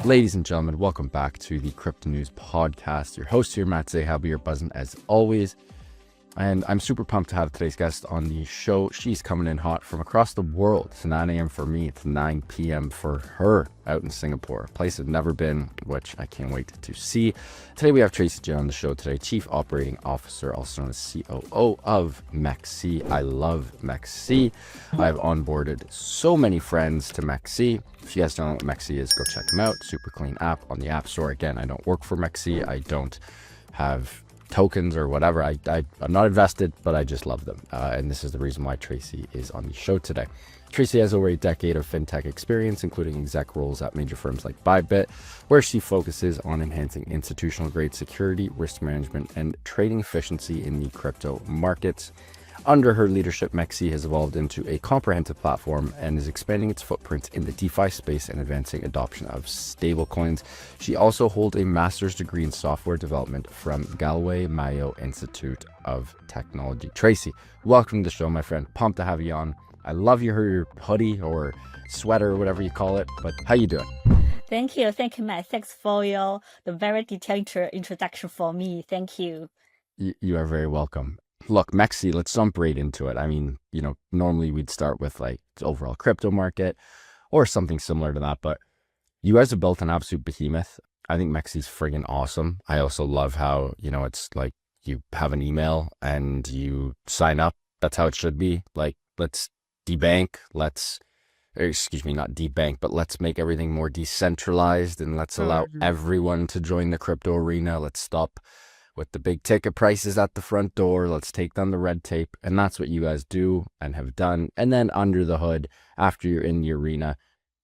Ladies and gentlemen, welcome back to the Crypto News Podcast. Your host here, MEXC, I'll be your buzzing as always. And I'm super pumped to have today's guest on the show. She's coming in hot from across the world. It's 9 a.m. for me. It's 9 p.m. for her out in Singapore, a place I've never been, which I can't wait to see. Today we have Tracy Jin on the show today, Chief Operating Officer, also known as COO of MEXC. I love MEXC. I've onboarded so many friends to MEXC. If you guys don't know what MEXC is, go check them out. Super clean app on the App Store. Again, I don't work for MEXC. I don't have tokens or whatever. I'm not invested, but I just love them. And this is the reason why Tracy is on the show today. Tracy has over a decade of fintech experience, including exec roles at major firms like Bybit, where she focuses on enhancing institutional grade security, risk management, and trading efficiency in the crypto markets. Under her leadership, MEXC has evolved into a comprehensive platform and is expanding its footprint in the DeFi space and advancing adoption of stablecoins. She also holds a master's degree in software development from Galway-Mayo Institute of Technology. Tracy, welcome to the show, my friend. Pumped to have you on. I love your hoodie or sweater or whatever you call it, but how you doing? Thank you, Matt. Thanks for the very detailed introduction for me. Thank you. You are very welcome. Look, MEXC, let's jump right into it. I mean, normally we'd start with like the overall crypto market or something similar to that, but you guys have built an absolute behemoth. I think MEXC's friggin' awesome. I also love how, it's like you have an email and you sign up. That's how it should be. Like, let's debank, not debank, but let's make everything more decentralized and let's allow everyone to join the crypto arena. Let's stop with the big ticket prices at the front door. Let's take down the red tape. And that's what you guys do and have done. And then under the hood, after you're in the arena,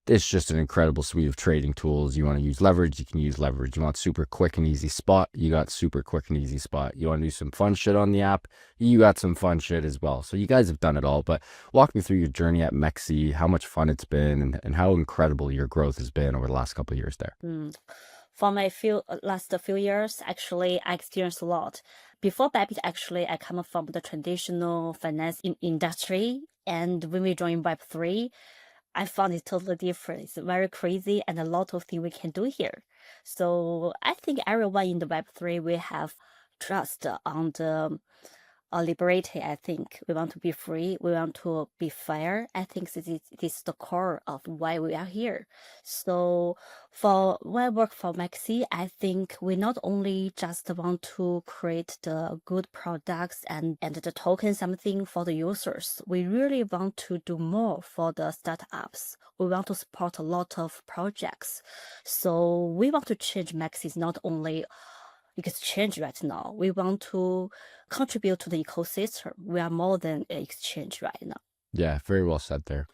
it's just an incredible suite of trading tools. You want to use leverage, you can use leverage. You want super quick and easy spot, you got super quick and easy spot. You want to do some fun shit on the app, you got some fun shit as well. So you guys have done it all, but walk me through your journey at MEXC, how much fun it's been and how incredible your growth has been over the last couple of years there. For my last few years, actually, I experienced a lot. Before Bybit, actually, I come from the traditional finance industry. And when we joined Web3, I found it totally different. It's very crazy and a lot of things we can do here. So I think everyone in the Web3 will have trust on the liberty. I think we want to be free. We want to be fair. I think this is the core of why we are here. So when I work for MEXC, I think we not only just want to create the good products and the token something for the users. We really want to do more for the startups. We want to support a lot of projects. So we want to change MEXC not only exchange right now. We want to contribute to the ecosystem. We are more than an exchange right now. Yeah, very well said there.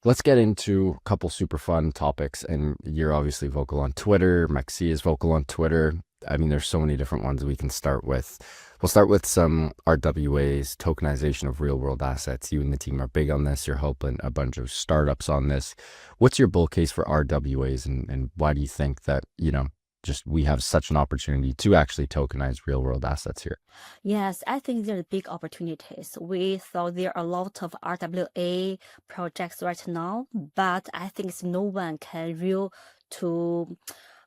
Let's get into a couple super fun topics. And you're obviously vocal on Twitter. MEXC is vocal on Twitter. I mean, there's so many different ones we can start with. We'll start with some RWAs, tokenization of real world assets. You and the team are big on this. You're helping a bunch of startups on this. What's your bull case for RWAs and why do you think that, we have such an opportunity to actually tokenize real world assets here? Yes, I think there are big opportunities. We thought there are a lot of RWA projects right now, but I think no one can to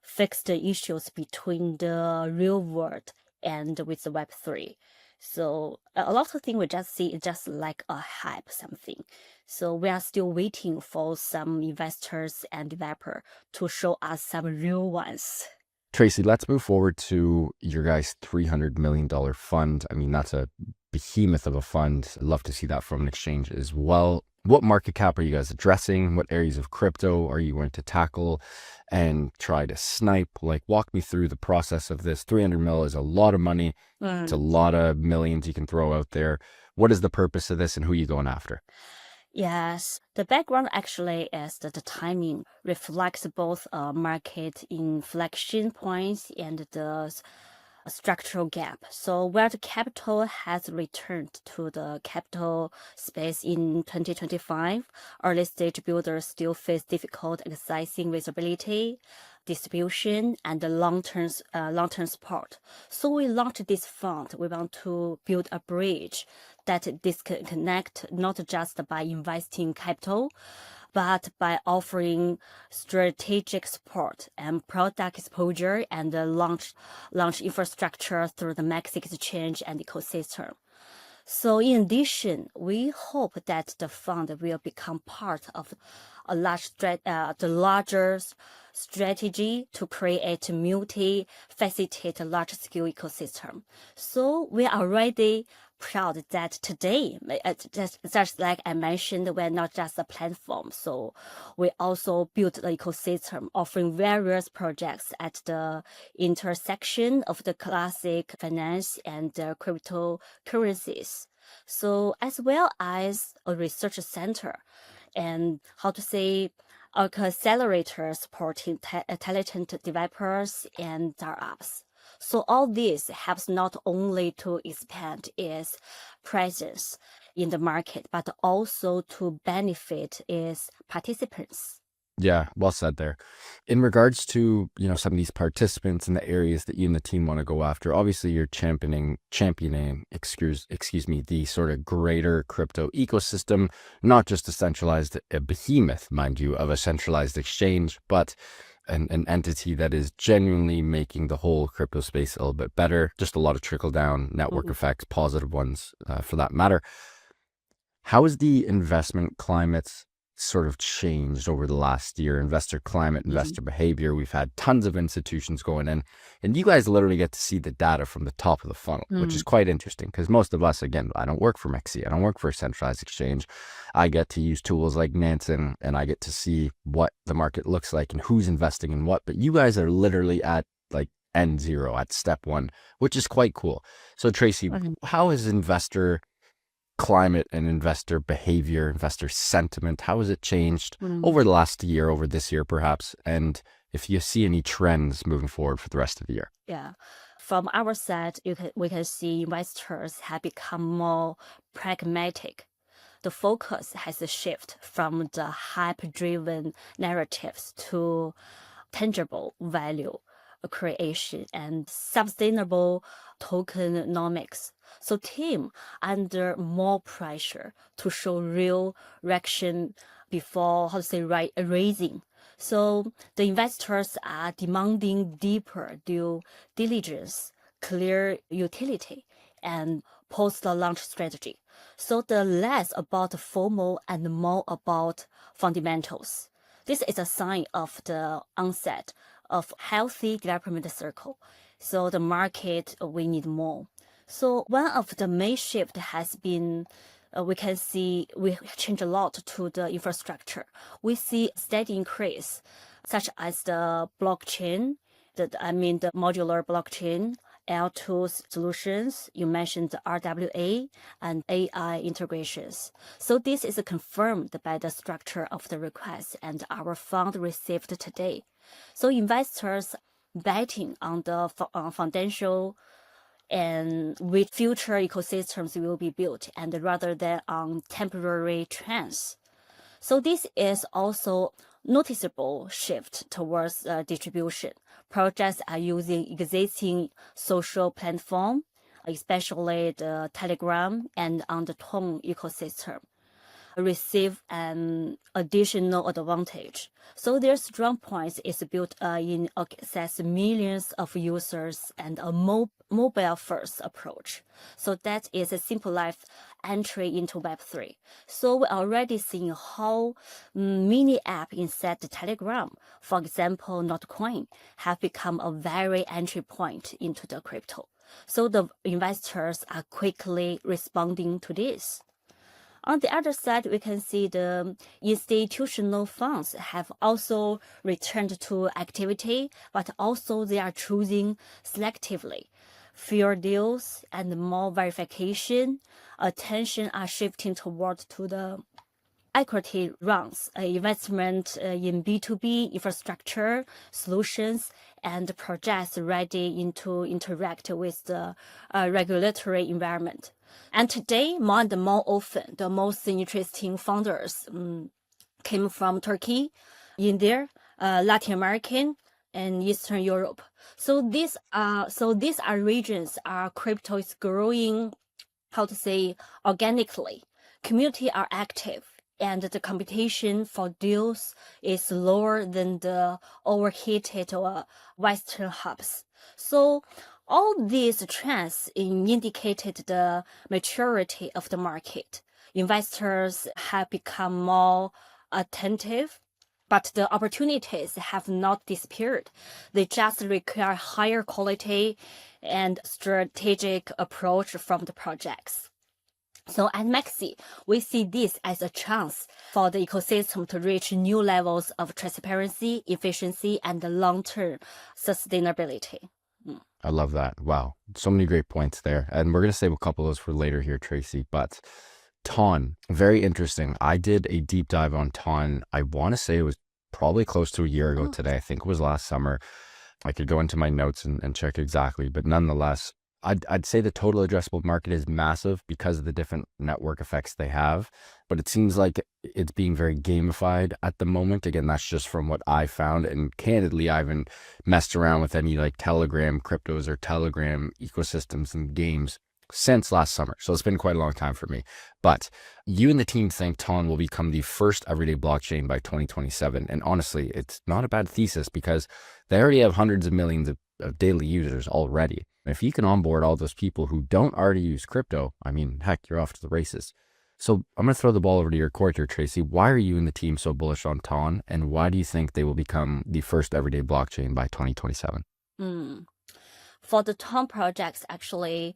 fix the issues between the real world and with the Web3. So a lot of things we just see is just like a hype something. So we are still waiting for some investors and developers to show us some real ones. Tracy, let's move forward to your guys' $300 million fund. I mean, that's a behemoth of a fund. I'd love to see that from an exchange as well. What market cap are you guys addressing? What areas of crypto are you going to tackle and try to snipe? Like, walk me through the process of this. 300 mil is a lot of money. It's a lot of millions you can throw out there. What is the purpose of this and who are you going after? Yes, the background actually is that the timing reflects both market inflection points and the structural gap. So where the capital has returned to the capital space in 2025, early stage builders still face difficult accessing visibility, distribution, and the long-term support. So we launched this fund. We want to build a bridge that disconnect not just by investing capital, but by offering strategic support and product exposure and launch infrastructure through the MEXC exchange and ecosystem. So in addition, we hope that the fund will become part of the larger strategy to create a multi-faceted large-scale ecosystem. So we are already proud that today, just like I mentioned, we're not just a platform. So we also built the ecosystem, offering various projects at the intersection of the classic finance and cryptocurrencies. So as well as a research center and accelerator supporting talented developers and startups. So all this helps not only to expand its presence in the market, but also to benefit its participants. Yeah, well said there. In regards to, some of these participants and the areas that you and the team want to go after, obviously you're championing, excuse me, the sort of greater crypto ecosystem, not just a centralized behemoth, mind you, of a centralized exchange, but an entity that is genuinely making the whole crypto space a little bit better. Just a lot of trickle down network effects, positive ones for that matter. How has the investment climate sort of changed over the last year? Investor climate, investor behavior. We've had tons of institutions going in, and you guys literally get to see the data from the top of the funnel, which is quite interesting because most of us, again, I don't work for MEXC. I don't work for a centralized exchange. I get to use tools like Nansen, and I get to see what the market looks like and who's investing in what. But you guys are literally at like N0, at step one, which is quite cool. So Tracy, how has investor climate and investor behavior, investor sentiment, how has it changed over the last year, over this year perhaps, and if you see any trends moving forward for the rest of the year? Yeah. From our side, we can see investors have become more pragmatic. The focus has shifted from the hype-driven narratives to tangible value creation and sustainable tokenomics. So team under more pressure to show real reaction before raising. So the investors are demanding deeper due diligence, clear utility, and post-launch strategy. So the less about FOMO and more about fundamentals. This is a sign of the onset of healthy development circle. So the market, we need more. So one of the main shift has been, we can see we change a lot to the infrastructure. We see steady increase, such as the blockchain, the modular blockchain, L2 solutions, you mentioned the RWA and AI integrations. So this is confirmed by the structure of the request and our fund received today. So investors betting on the foundational and which future ecosystems will be built, and rather than on temporary trends. So this is also noticeable shift towards distribution. Projects are using existing social platform, especially the Telegram and on the Tone ecosystem, receive an additional advantage. So their strong points is built in access millions of users and a mobile-first approach. So that is a simplified entry into Web3. So we're already seeing how mini app inside the Telegram, for example, Notcoin, have become a very entry point into the crypto. So the investors are quickly responding to this. On the other side, we can see the institutional funds have also returned to activity, but also they are choosing selectively. Fewer deals and more verification. Attention are shifting toward to the equity rounds, investment in B2B infrastructure solutions, and projects ready to interact with the regulatory environment. And today, more and more often, the most interesting founders came from Turkey, India, Latin American, and Eastern Europe. So these are regions our crypto is growing, organically. Community are active and the competition for deals is lower than the overheated Western hubs. So all these trends indicated the maturity of the market. Investors have become more attentive, but the opportunities have not disappeared. They just require higher quality and strategic approach from the projects. So at MEXC, we see this as a chance for the ecosystem to reach new levels of transparency, efficiency, and long-term sustainability. I love that. Wow. So many great points there. And we're going to save a couple of those for later here, Tracy. But Ton, very interesting. I did a deep dive on Ton. I want to say it was probably close to a year ago today. I think it was last summer. I could go into my notes and check exactly. But nonetheless, I'd say the total addressable market is massive because of the different network effects they have, but it seems like it's being very gamified at the moment. Again, that's just from what I found. And candidly, I haven't messed around with any like Telegram cryptos or Telegram ecosystems and games since last summer. So it's been quite a long time for me. But you and the team think Ton will become the first everyday blockchain by 2027. And honestly, it's not a bad thesis because they already have hundreds of millions of daily users already. If you can onboard all those people who don't already use crypto, I mean, heck, you're off to the races. So I'm going to throw the ball over to your court here, Tracy. Why are you and the team so bullish on Ton, and why do you think they will become the first everyday blockchain by 2027? For the Ton projects, actually,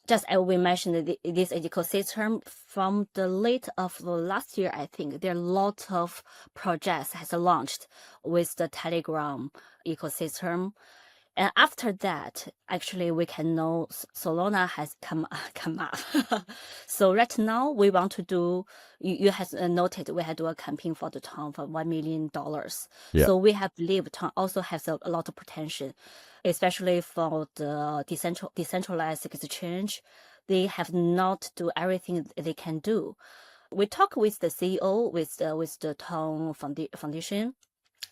just as we mentioned, this ecosystem from the late of the last year, I think there are a lot of projects has launched with the Telegram ecosystem. And after that, actually, we can know Solana has come up. So right now, we want to do, you have noted, we had do a campaign for the Ton for $1 million. Yeah. So we have believed Ton also has a lot of potential, especially for the decentralized exchange. They have not do everything they can do. We talk with the CEO, with the Ton Foundation.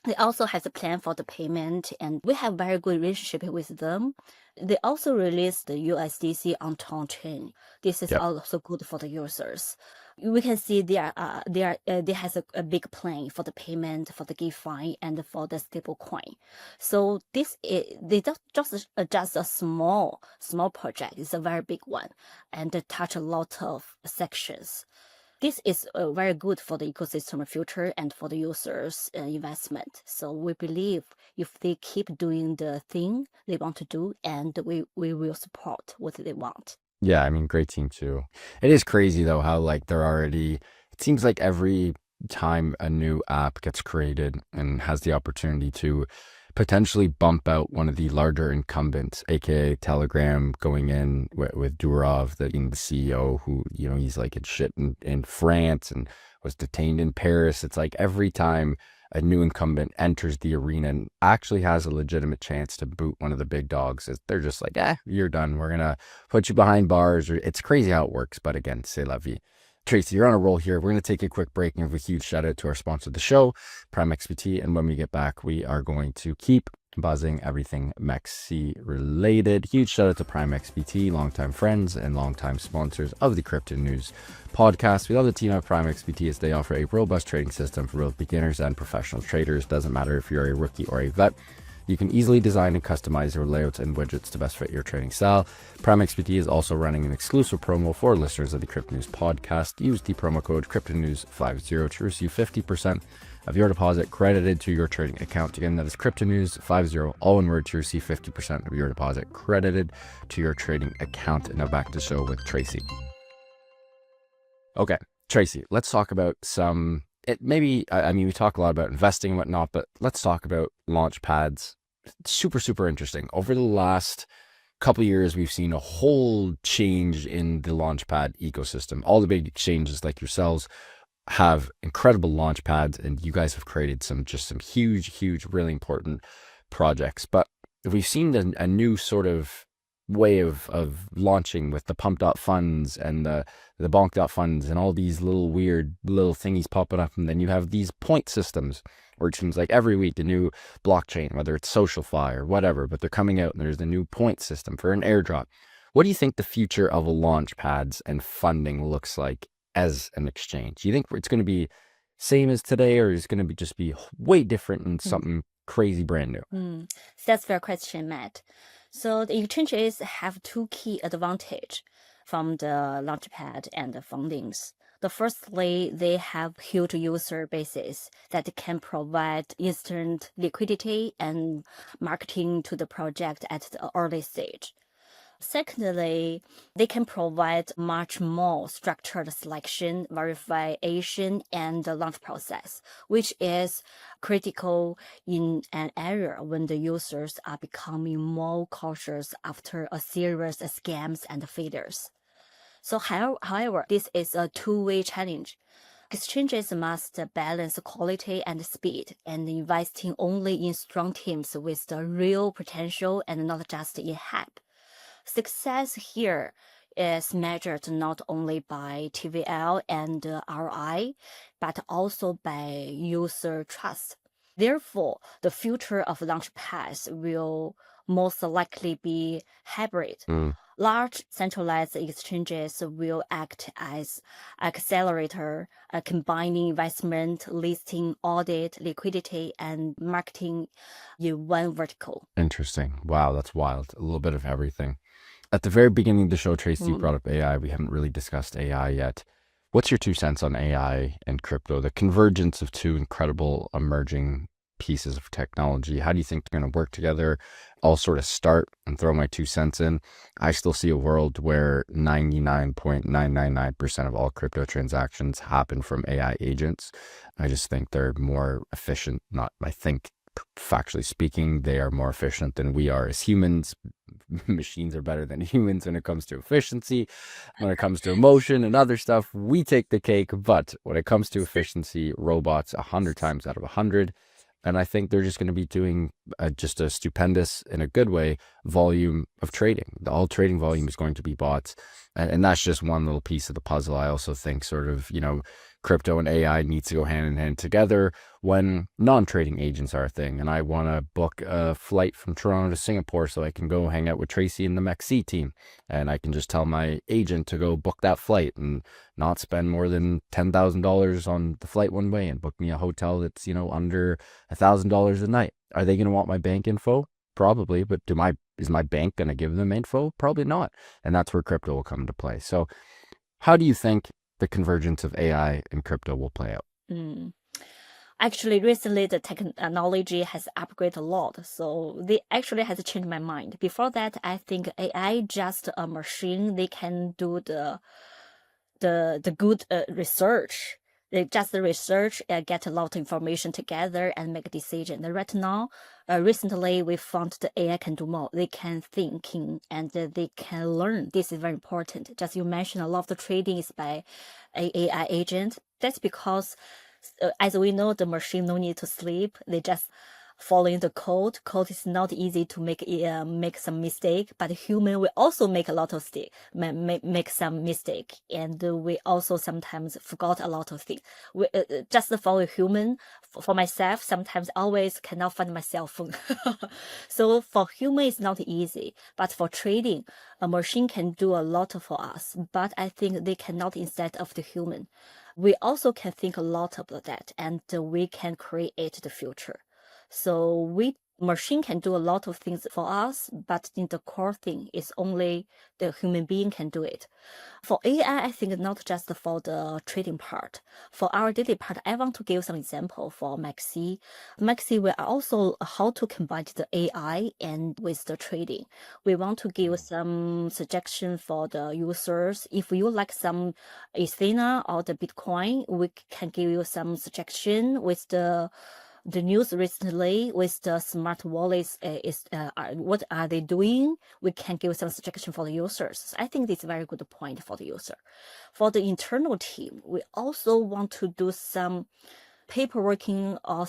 They also has a plan for the payment, and we have very good relationship with them. They also released the USDC on Ton chain. This is also good for the users. We can see they has a big plan for the payment, for the DeFi, and for the stablecoin. So they don't just adjust a small project. It's a very big one, and they touch a lot of sections. This is very good for the ecosystem future and for the users' investment. So we believe if they keep doing the thing they want to do, and we will support what they want. Yeah, I mean, great team too. It is crazy though how like they're already, it seems like every time a new app gets created and has the opportunity to potentially bump out one of the larger incumbents, aka Telegram, going in with Durov, the CEO, who, you know, he's like in France and was detained in Paris. It's like every time a new incumbent enters the arena and actually has a legitimate chance to boot one of the big dogs, they're just like, you're done. We're gonna put you behind bars. Or it's crazy how it works, but again, c'est la vie. Tracy, you're on a roll here. We're going to take a quick break and give a huge shout out to our sponsor of the show, PrimeXPT. And when we get back, we are going to keep buzzing everything MEXC related. Huge shout out to PrimeXPT, longtime friends and longtime sponsors of the Crypto News podcast. We love the team at PrimeXPT as they offer a robust trading system for both beginners and professional traders. Doesn't matter if you're a rookie or a vet. You can easily design and customize your layouts and widgets to best fit your trading style. PrimeXPT is also running an exclusive promo for listeners of the Crypto News podcast. Use the promo code CryptoNews50 to receive 50% of your deposit credited to your trading account. Again, that is CryptoNews50, all one word, to receive 50% of your deposit credited to your trading account. And now back to the show with Tracy. Okay, Tracy, let's talk about some... I mean, we talk a lot about investing and whatnot, but let's talk about launch pads. Super, super interesting. Over the last couple of years, we've seen a whole change in the launch pad ecosystem. All the big exchanges like yourselves have incredible launch pads, and you guys have created some huge, really important projects. But we've seen a new sort of way of launching with the pump.funds and the bonk.funds and all these weird little thingies popping up. And then you have these point systems where it seems like every week the new blockchain, whether it's SocialFi or whatever, but they're coming out and there's the new point system for an airdrop. What do you think the future of launch pads and funding looks like as an exchange? Do you think it's going to be same as today, or is it going to just be way different and something crazy brand new? That's a fair question, Matt. So the exchanges have two key advantages from the launchpad and the fundings. The firstly, they have huge user bases that can provide instant liquidity and marketing to the project at the early stage. Secondly, they can provide much more structured selection, verification, and the launch process, which is critical in an area when the users are becoming more cautious after a series of scams and failures. So, however, this is a two-way challenge. Exchanges must balance quality and speed and investing only in strong teams with the real potential and not just in hype. Success here is measured not only by TVL and ROI, but also by user trust. Therefore, the future of Launchpads will most likely be hybrid. Large centralized exchanges will act as accelerator, combining investment, listing, audit, liquidity, and marketing in one vertical. Interesting. Wow, that's wild. A little bit of everything. At the very beginning of the show, Tracy brought up AI. We haven't really discussed AI yet. What's your 2 cents on AI and crypto, the convergence of two incredible emerging pieces of technology? How do you think they're going to work together? I'll sort of start and throw my 2 cents in. I still see a world where 99.999% of all crypto transactions happen from AI agents. I just think they're more efficient. I think, factually speaking, they are more efficient than we are as humans. Machines are better than humans when it comes to efficiency. When it comes to emotion and other stuff, we take the cake. But when it comes to efficiency, robots 100 times out of 100. And I think they're just going to be doing just a stupendous, in a good way, volume of trading. All trading volume is going to be bots. And that's just one little piece of the puzzle. I also think sort of, crypto and AI needs to go hand in hand together when non-trading agents are a thing. And I want to book a flight from Toronto to Singapore so I can go hang out with Tracy and the MEXC team. And I can just tell my agent to go book that flight and not spend more than $10,000 on the flight one way and book me a hotel that's, under $1,000 a night. Are they going to want my bank info? Probably, but is my bank going to give them info? Probably not. And that's where crypto will come into play. So how do you think the convergence of AI and crypto will play out? Actually, recently the technology has upgraded a lot, so they actually has changed my mind. Before that, I think AI just a machine. They can do the good research. They just research and get a lot of information together and make a decision. Right now, recently we found the AI can do more. They can thinking and they can learn. This is very important. Just you mentioned a lot of the trading is by AI agent. That's because, as we know, the machine no need to sleep. They just following the code. Code is not easy to make some mistake, but human will also make a lot of make some mistake, and we also sometimes forgot a lot of things. We just for human, for myself, sometimes always cannot find my cell phone. So for human, it's not easy, but for trading, a machine can do a lot for us. But I think they cannot instead of the human. We also can think a lot about that, and we can create the future. So machine can do a lot of things for us, but in the core thing is only the human being can do it. For AI, I think not just for the trading part. For our daily part, I want to give some example for MEXC. MEXC will also how to combine the AI and with the trading. We want to give some suggestion for the users. If you like some Ethereum or the Bitcoin, we can give you some suggestion with the news recently with the smart wallets what are they doing? We can give some suggestion for the users. I think this is a very good point for the user. For the internal team, we also want to do some paperworking or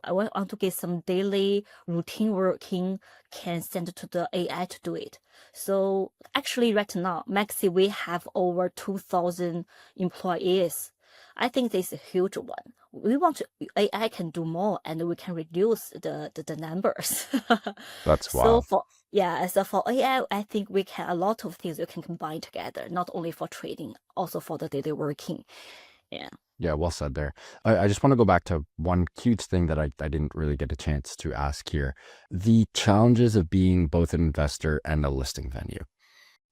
I want to get some daily routine working can send to the AI to do it. So actually right now, MEXC, we have over 2,000 employees. I think this is a huge one. We want to, AI can do more and we can reduce the numbers. That's So wild. for, yeah, so for AI, I think we can, a lot of things we can combine together, not only for trading, also for the daily working. Yeah. Yeah, well said there. I just want to go back to one huge thing that I didn't really get a chance to ask here. The challenges of being both an investor and a listing venue.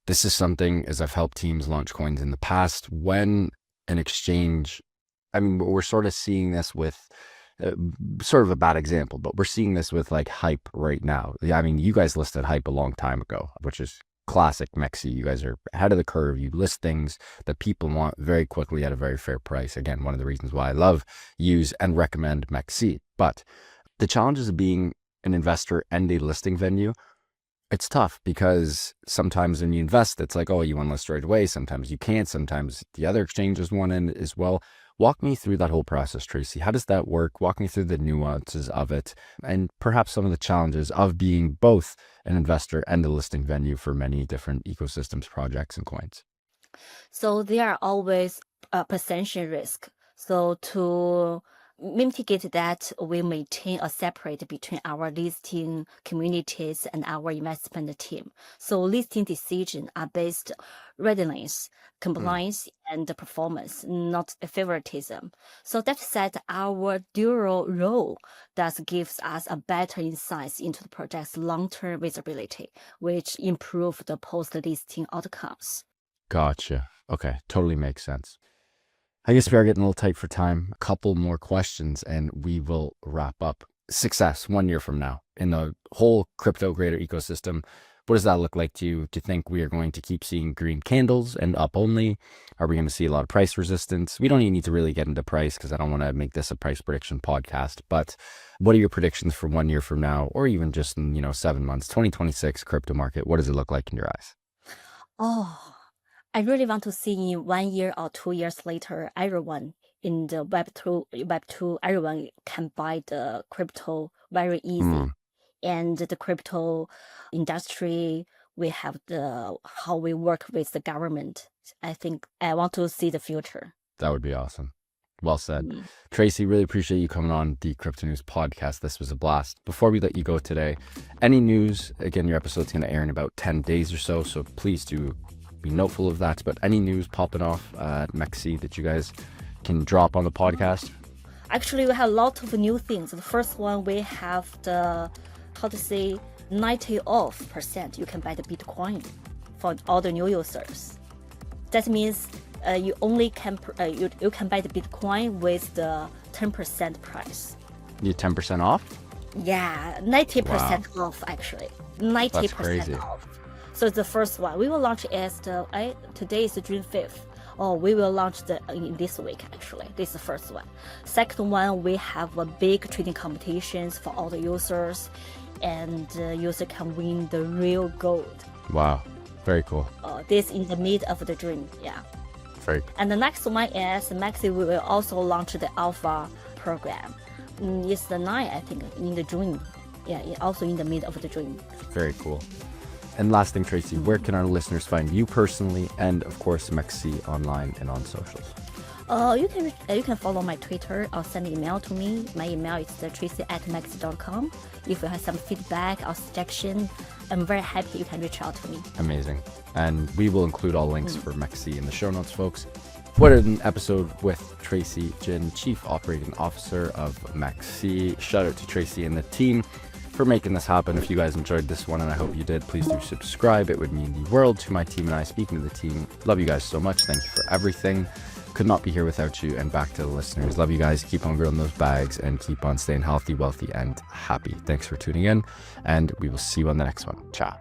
This is something, as I've helped teams launch coins in the past, when an exchange, I mean, we're sort of seeing this with sort of a bad example, but we're seeing this with like Hype right now. I mean, you guys listed Hype a long time ago, which is classic MEXC. You guys are ahead of the curve. You list things that people want very quickly at a very fair price. Again, one of the reasons why I love, use, and recommend MEXC. But the challenges of being an investor and a listing venue, it's tough because sometimes when you invest, it's like, oh, you want to list right away. Sometimes you can't. Sometimes the other exchanges want in as well. Walk me through that whole process, Tracy. How does that work? Walk me through the nuances of it and perhaps some of the challenges of being both an investor and a listing venue for many different ecosystems, projects, and coins. So there are always a percentage risk. So to mitigate that, we maintain a separate between our listing communities and our investment team. So listing decisions are based readiness, compliance, and performance, not favoritism. So that said, our dual role thus gives us a better insights into the project's long-term visibility, which improve the post-listing outcomes. Gotcha. Okay, totally makes sense. I guess we are getting a little tight for time. A couple more questions and we will wrap up. Success 1 year from now in the whole crypto greater ecosystem. What does that look like to you? Do you think we are going to keep seeing green candles and up only? Are we going to see a lot of price resistance? We don't even need to really get into price because I don't want to make this a price prediction podcast. But what are your predictions for 1 year from now, or even just in 7 months, 2026 crypto market? What does it look like in your eyes? Oh, I really want to see in 1 year or 2 years later, everyone in the Web2, everyone can buy the crypto very easy. And the crypto industry, we have how we work with the government. I think I want to see the future. That would be awesome. Well said. Tracy, really appreciate you coming on the Crypto News podcast. This was a blast. Before we let you go today, any news? Again, your episode's going to air in about 10 days or so, so please do be noteful of that. But any news popping off at MEXC that you guys can drop on the podcast? Actually, we have a lot of new things. The first one, we have 90% you can buy the Bitcoin for all the new users. That means you only can you can buy the Bitcoin with the 10% price. You 10% off? Yeah, 90% off actually. 90% off. So the first one we will launch as today is June 5th. Oh, we will launch in this week actually. This is the first one. Second one, we have a big trading competitions for all the users, and user can win the real gold. Wow, very cool. This in the mid of the June, yeah. Very cool. And the next one is MEXC. We will also launch the alpha program. It's the 9th, I think, in the June. Yeah, also in the mid of the June. Very cool. And last thing, Tracy, where can our listeners find you personally, and of course MEXC online and on socials? You can follow my Twitter or send an email to me. My email is tracy@mexc.com. If you have some feedback or suggestion, I'm very happy you can reach out to me. Amazing. And we will include all links for MEXC in the show notes, folks. What an episode with Tracy Jin, Chief Operating Officer of MEXC. Shout out to Tracy and the team for making this happen. If you guys enjoyed this one, and I hope you did, please do subscribe. It would mean the world to my team and I. Speaking to the team, love you guys so much. Thank you for everything. Could not be here without you. And back to the listeners, love you guys. Keep on growing those bags and keep on staying healthy, wealthy, and happy. Thanks for tuning in, and we will see you on the next one. Ciao.